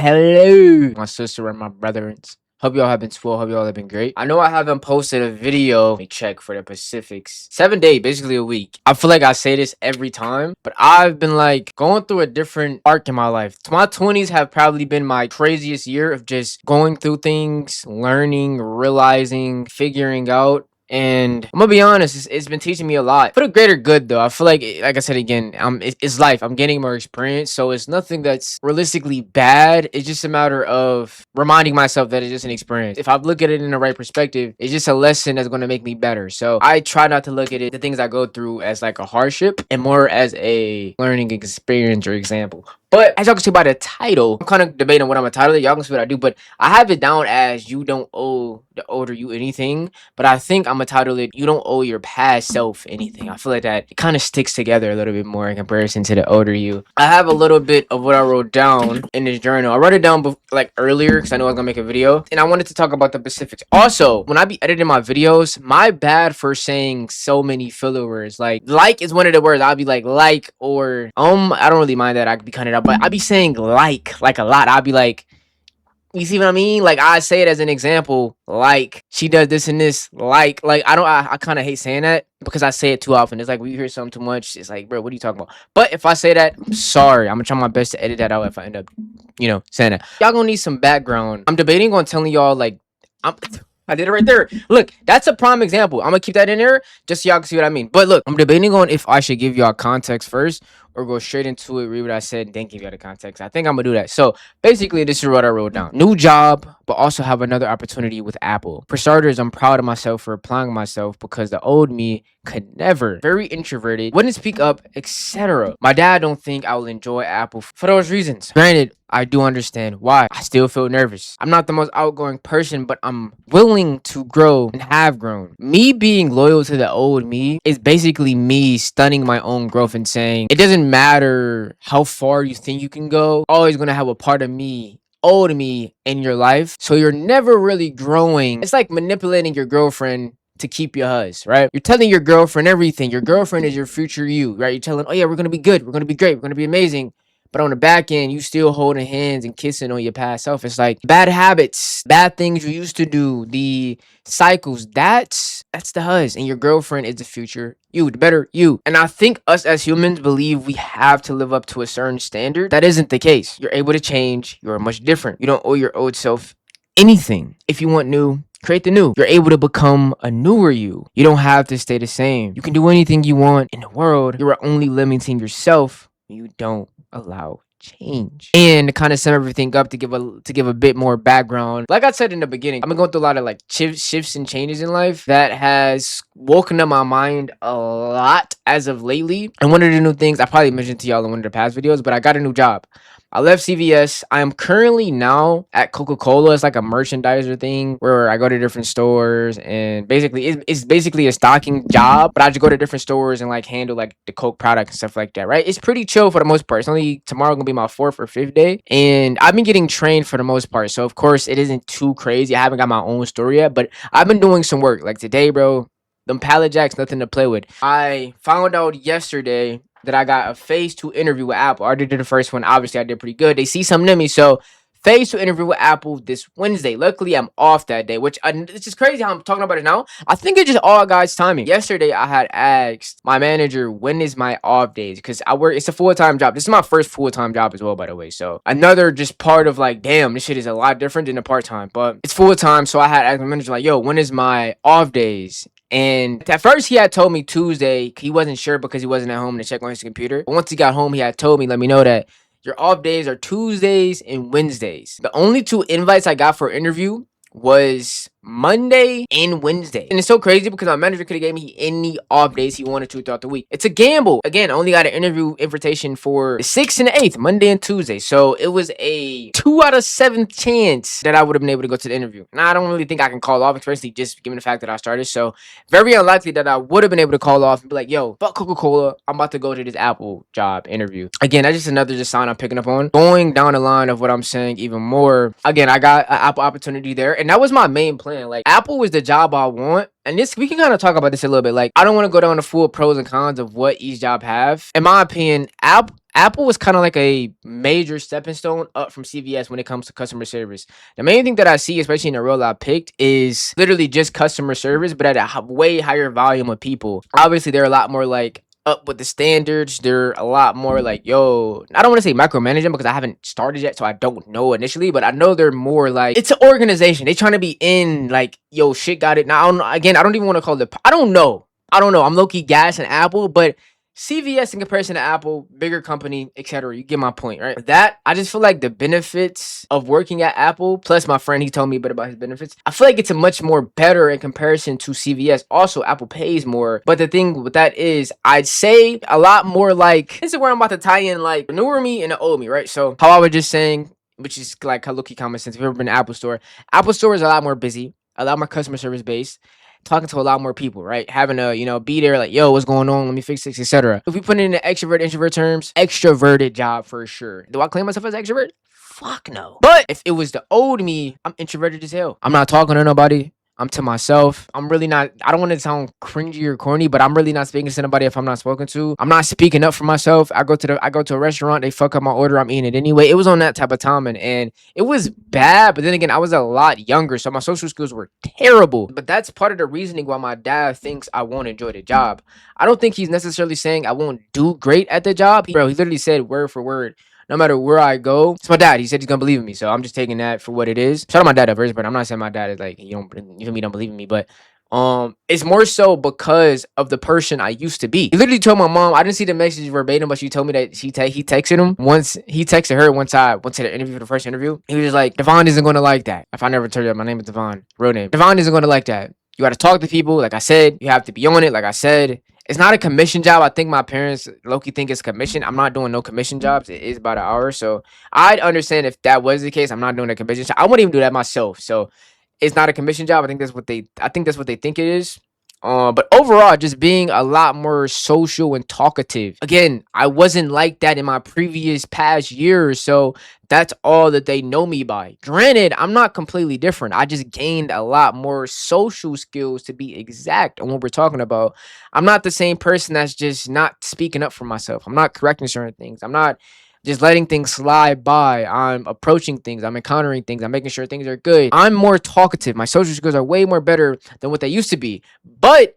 Hello, my sister and my brothers. Hope y'all have been swell. Hope y'all have been great. I know I haven't posted a video. Let me check for the Pacifics. 7 days, basically a week. I feel like I say this every time, but I've been like going through a different arc in my life. My 20s have probably been my craziest year of just going through things, learning, realizing, figuring out. And I'm gonna be honest, it's been teaching me a lot for the greater good, though. I feel like I said again, it's life. I'm getting more experience, so it's nothing that's realistically bad. It's just a matter of reminding myself that it's just an experience. If I look at it in the right perspective, it's just a lesson that's gonna make me better. So I try not to look at it, the things I go through, as like a hardship and more as a learning experience or example. But as y'all can see by the title, I'm kind of debating what I'm gonna title it. Y'all can see what I do, but I have it down as "You don't owe the older you anything." But I think I'm gonna title it "You don't owe your past self anything." I feel like that it kind of sticks together a little bit more in comparison to the older you. I have a little bit of what I wrote down in this journal. I wrote it down like earlier because I know I was gonna make a video, and I wanted to talk about the Pacifics. Also, when I be editing my videos, my bad for saying so many filler words. Like is one of the words I'll be like or I don't really mind that. I could be cutting it out, but I be saying like a lot. I'll be like, you see what I mean? Like I say it as an example, like she does this and this, like I kind of hate saying that because I say it too often. It's like when you hear something too much, it's like, bro, what are you talking about? But if I say that, I'm sorry. I'm gonna try my best to edit that out if I end up, saying that. Y'all gonna need some background. I'm debating on telling y'all I did it right there. Look, that's a prime example. I'm gonna keep that in there just so y'all can see what I mean. But look, I'm debating on if I should give y'all context first or go straight into it, read what I said, and then give y'all the context. I think I'm gonna do that. So basically, this is what I wrote down. New job, but also have another opportunity with Apple. For starters, I'm proud of myself for applying myself because the old me could never. Very introverted, wouldn't speak up, etc. My dad don't think I will enjoy Apple for those reasons. Granted, I do understand why. I still feel nervous. I'm not the most outgoing person, but I'm willing to grow and have grown. Me being loyal to the old me is basically me stunning my own growth and saying, it doesn't matter how far you think you can go, always gonna have a part of me, old me, in your life. So you're never really growing. It's like manipulating your girlfriend to keep your hus, right? You're telling your girlfriend everything. Your girlfriend is your future you, right? You're telling, oh yeah, we're gonna be good, we're gonna be great, we're gonna be amazing. But on the back end, you still holding hands and kissing on your past self. It's like bad habits, bad things you used to do, the cycles. That's the hus, and your girlfriend is the future you, the better you. And I think us as humans believe we have to live up to a certain standard. That isn't the case. You're able to change. You're much different. You don't owe your old self anything. If you want new, create the new. You're able to become a newer you. You don't have to stay the same. You can do anything you want in the world. You're only limiting yourself when you don't allow change. And to kind of sum everything up, to give a bit more background, like I said in the beginning, I've been going through a lot of like shifts and changes in life that has woken up my mind a lot as of lately. And one of the new things I probably mentioned to y'all in one of the past videos, but I got a new job. I left CVS. I am currently now at Coca-Cola. It's like a merchandiser thing where I go to different stores, and basically it's basically a stocking job, but I just go to different stores and like handle like the Coke product and stuff like that, right? It's pretty chill for the most part. It's only tomorrow gonna be my 4th or 5th day, and I've been getting trained for the most part. So of course it isn't too crazy. I haven't got my own store yet, but I've been doing some work. Like today, bro, them pallet jacks, nothing to play with. I found out yesterday that I got a phase 2 interview with Apple. I already did the first one. Obviously, I did pretty good. They see something in me. So, phase 2 interview with Apple this Wednesday. Luckily, I'm off that day, which it's just crazy how I'm talking about it now. I think it's just all God's timing. Yesterday, I had asked my manager, when is my off days? Because it's a full-time job. This is my first full-time job as well, by the way. So, another just part of like, damn, this shit is a lot different than a part-time. But it's full-time. So, I had asked my manager, like, yo, when is my off days? And at first he had told me Tuesday. He wasn't sure because he wasn't at home to check on his computer. But once he got home, he had told me, let me know that your off days are Tuesdays and Wednesdays. The only 2 invites I got for an interview was Monday and Wednesday. And it's so crazy because my manager could have gave me any off days he wanted to throughout the week. It's a gamble. Again, I only got an interview invitation for the 6th and the 8th, Monday and Tuesday. So it was a 2 out of 7 chance that I would have been able to go to the interview. Now, I don't really think I can call off, especially just given the fact that I started. So very unlikely that I would have been able to call off and be like, yo, fuck Coca-Cola, I'm about to go to this Apple job interview. Again, that's just another sign I'm picking up on. Going down the line of what I'm saying even more. Again, I got an Apple opportunity there. And that was my main plan. plan. Like, Apple was the job I want. And this, we can kind of talk about this a little bit. Like, I don't want to go down the full pros and cons of what each job have. In my opinion, Apple was kind of like a major stepping stone up from CVS when it comes to customer service. The main thing that I see, especially in the role I picked, is literally just customer service, but at a way higher volume of people. Obviously, they're a lot more like up with the standards. They're a lot more like, yo, I don't want to say micromanaging because I haven't started yet, so I don't know initially, but I know they're more like, it's an organization. They trying to be in like, yo, shit got it. Now, again, I don't even want to call it, I don't know. I'm low-key gassing Apple, but CVS in comparison to Apple, bigger company, etc. You get my point, right? That, I just feel like the benefits of working at Apple, plus my friend, he told me a bit about his benefits. I feel like it's a much more better in comparison to CVS. Also, Apple pays more. But the thing with that is, I'd say a lot more like, this is where I'm about to tie in like the newer me and the old me, right? So how I was just saying, which is like low-key common sense. If you've ever been to Apple Store is a lot more busy, a lot more customer service based, talking to a lot more people, right? Having to, be there like, yo, what's going on? Let me fix this, etc. If we put it in the extrovert, introvert terms, extroverted job for sure. Do I claim myself as extrovert? Fuck no. But if it was the old me, I'm introverted as hell. I'm not talking to nobody. I'm to myself. I'm really not, I don't want to sound cringy or corny, but I'm really not speaking to somebody if I'm not spoken to. I'm not speaking up for myself. I go to a restaurant, they fuck up my order, I'm eating it anyway. It was on that type of timing, and it was bad, but then again, I was a lot younger, so my social skills were terrible. But that's part of the reasoning why my dad thinks I won't enjoy the job. I don't think he's necessarily saying I won't do great at the job. Bro, he literally said word for word, no matter where I go. It's my dad. He said he's gonna believe in me, so I'm just taking that for what it is. Shout out my dad at first, but I'm not saying my dad is like, you don't believe in me, but it's more so because of the person I used to be. He literally told my mom, I didn't see the message verbatim, but she told me that he texted him once. He texted her once I went to the interview for the first interview. He was like, Dy'Von isn't gonna like that. If I never told you, my name is Dy'Von, real name. Dy'Von isn't gonna like that. You gotta talk to people, like I said. You have to be on it, like I said. It's not a commission job. I think my parents low-key think it's commission. I'm not doing no commission jobs. It is about an hour. So I'd understand if that was the case. I'm not doing a commission job. I wouldn't even do that myself. So it's not a commission job. I think that's what they think it is. But overall, just being a lot more social and talkative. Again, I wasn't like that in my previous past years, so that's all that they know me by. Granted, I'm not completely different. I just gained a lot more social skills, to be exact, on what we're talking about. I'm not the same person that's just not speaking up for myself. I'm not correcting certain things. I'm not just letting things slide by. I'm approaching things. I'm encountering things. I'm making sure things are good. I'm more talkative. My social skills are way more better than what they used to be. But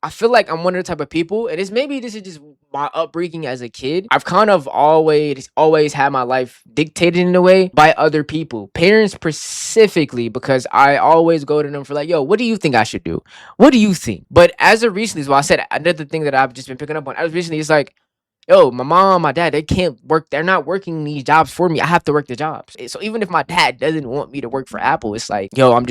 I feel like I'm one of the type of people, and this is just my upbringing as a kid. I've kind of always had my life dictated in a way by other people, parents specifically, because I always go to them for like, yo, what do you think I should do? What do you think? But as of recently, I said another thing that I've just been picking up on. As of recently, it's like, yo, my mom, my dad, they can't work. They're not working these jobs for me. I have to work the jobs. So even if my dad doesn't want me to work for Apple, it's like, yo, and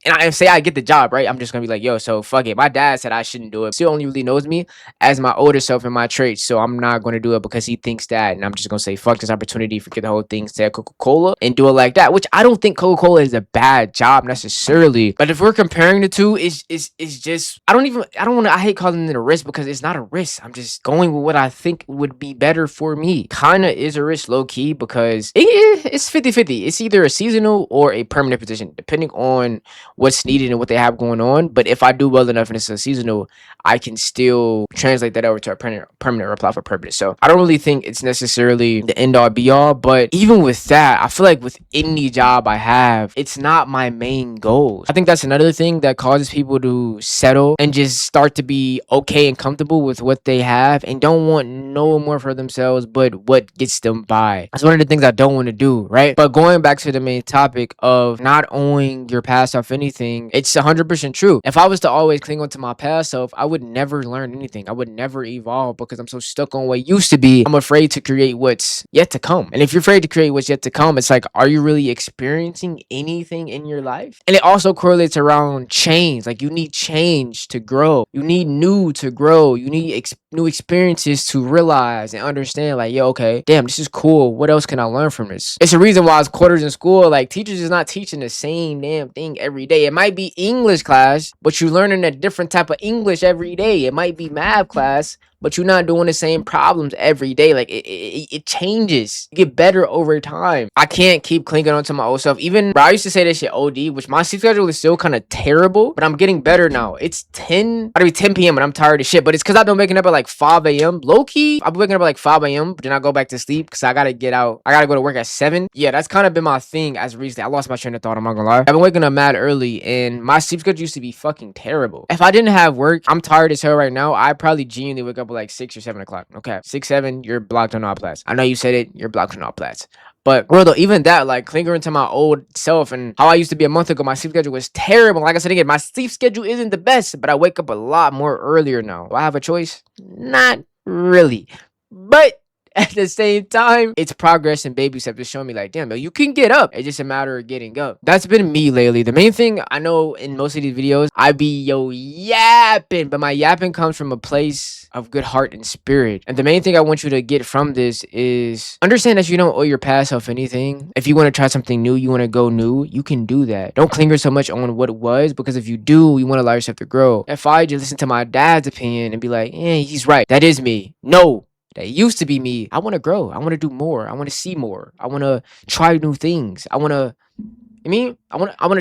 I say I get the job, right? I'm just gonna be like, yo, so fuck it. My dad said I shouldn't do it. Still only really knows me as my older self and my traits. So I'm not gonna do it because he thinks that. And I'm just gonna say, fuck this opportunity, forget the whole thing, say Coca-Cola and do it like that. Which I don't think Coca-Cola is a bad job necessarily. But if we're comparing the two, it's just, I hate calling it a risk because it's not a risk. I'm just going with what I think would be better for me. Kinda is a risk, low key, because it's 50-50. It's either a seasonal or a permanent position, depending on what's needed and what they have going on. But if I do well enough and it's a seasonal, I can still translate that over to a permanent or apply for permanent. So I don't really think it's necessarily the end all be all. But even with that, I feel like with any job I have, it's not my main goal. I think that's another thing that causes people to settle and just start to be okay and comfortable with what they have and don't want no more for themselves but what gets them by. That's one of the things I don't want to do, right? But going back to the main topic of not owning your past self anything, it's 100% true. If I was to always cling on to my past self, I would never learn anything. I would never evolve because I'm so stuck on what used to be. I'm afraid to create what's yet to come. And if you're afraid to create what's yet to come, it's like, are you really experiencing anything in your life? And it also correlates around change. Like, you need change to grow. You need new to grow. You need new experiences to realize and understand, like, yo, okay, damn, this is cool. What else can I learn from this? It's a reason why it's quarters in school. Like, teachers is not teaching the same damn thing every day. It might be English class, but you're learning a different type of English every day. It might be math class, but you're not doing the same problems every day. Like it changes. You get better over time. I can't keep clinging on to my old self. Even bro, I used to say this shit OD, which my sleep schedule is still kind of terrible, but I'm getting better now. It's 10, about to be 10 p.m. and I'm tired of shit. But it's because I've been waking up at like 5 a.m. Low key, I've been waking up at like 5 a.m. But then I go back to sleep because I gotta get out. I gotta go to work at 7. Yeah, that's kind of been my thing as recently. I lost my train of thought, I'm not gonna lie. I've been waking up mad early and my sleep schedule used to be fucking terrible. If I didn't have work, I'm tired as hell right now. I probably genuinely wake up at like 6 or 7 o'clock. Okay, 6, 7, you're blocked on all plats. I know you said it, you're blocked on all plats. But bro, though, even that, like clinging to my old self and how I used to be a month ago, my sleep schedule was terrible. Like I said again, my sleep schedule isn't the best, but I wake up a lot more earlier now. Do I have a choice? Not really. But at the same time, it's progress and baby steps to show me like, damn, yo, you can get up. It's just a matter of getting up. That's been me lately. The main thing I know in most of these videos, I be yapping, but my yapping comes from a place of good heart and spirit. And the main thing I want you to get from this is understand that you don't owe your past self anything. If you want to try something new, you want to go new, you can do that. Don't cling so much on what it was, because if you do, you want to allow yourself to grow. If I just listen to my dad's opinion and be like, he's right, that is me. No. That used to be me. I want to grow. I want to do more. I want to see more. I want to try new things. I want to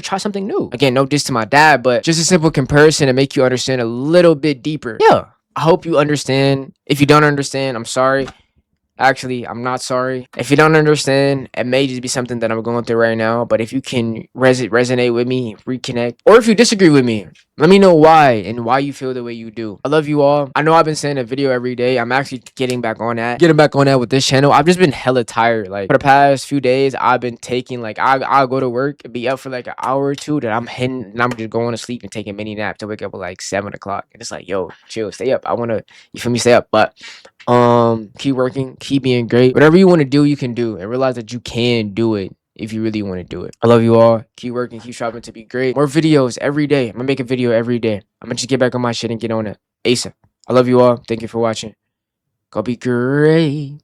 try something new. Again, no diss to my dad, but just a simple comparison to make you understand a little bit deeper. Yeah. I hope you understand. If you don't understand, I'm sorry. Actually, I'm not sorry. If you don't understand, it may just be something that I'm going through right now. But if you can resonate with me, reconnect. Or if you disagree with me, let me know why and why you feel the way you do. I love you all. I know I've been saying a video every day. I'm actually getting back on that. With this channel. I've just been hella tired. Like for the past few days, I've been taking like I'll go to work, be up for like an hour or two, then I'm heading and I'm just going to sleep and taking mini naps to wake up at like 7 o'clock. And it's like, yo, chill, stay up. You feel me, stay up. But keep working, keep being great. Whatever you want to do, you can do, and realize that you can do it if you really want to do it. I love you all. Keep working, keep striving to be great. More videos every day. I'm gonna make a video every day. I'm gonna just get back on my shit and get on it ASAP. I love you all. Thank you for watching. Go be great.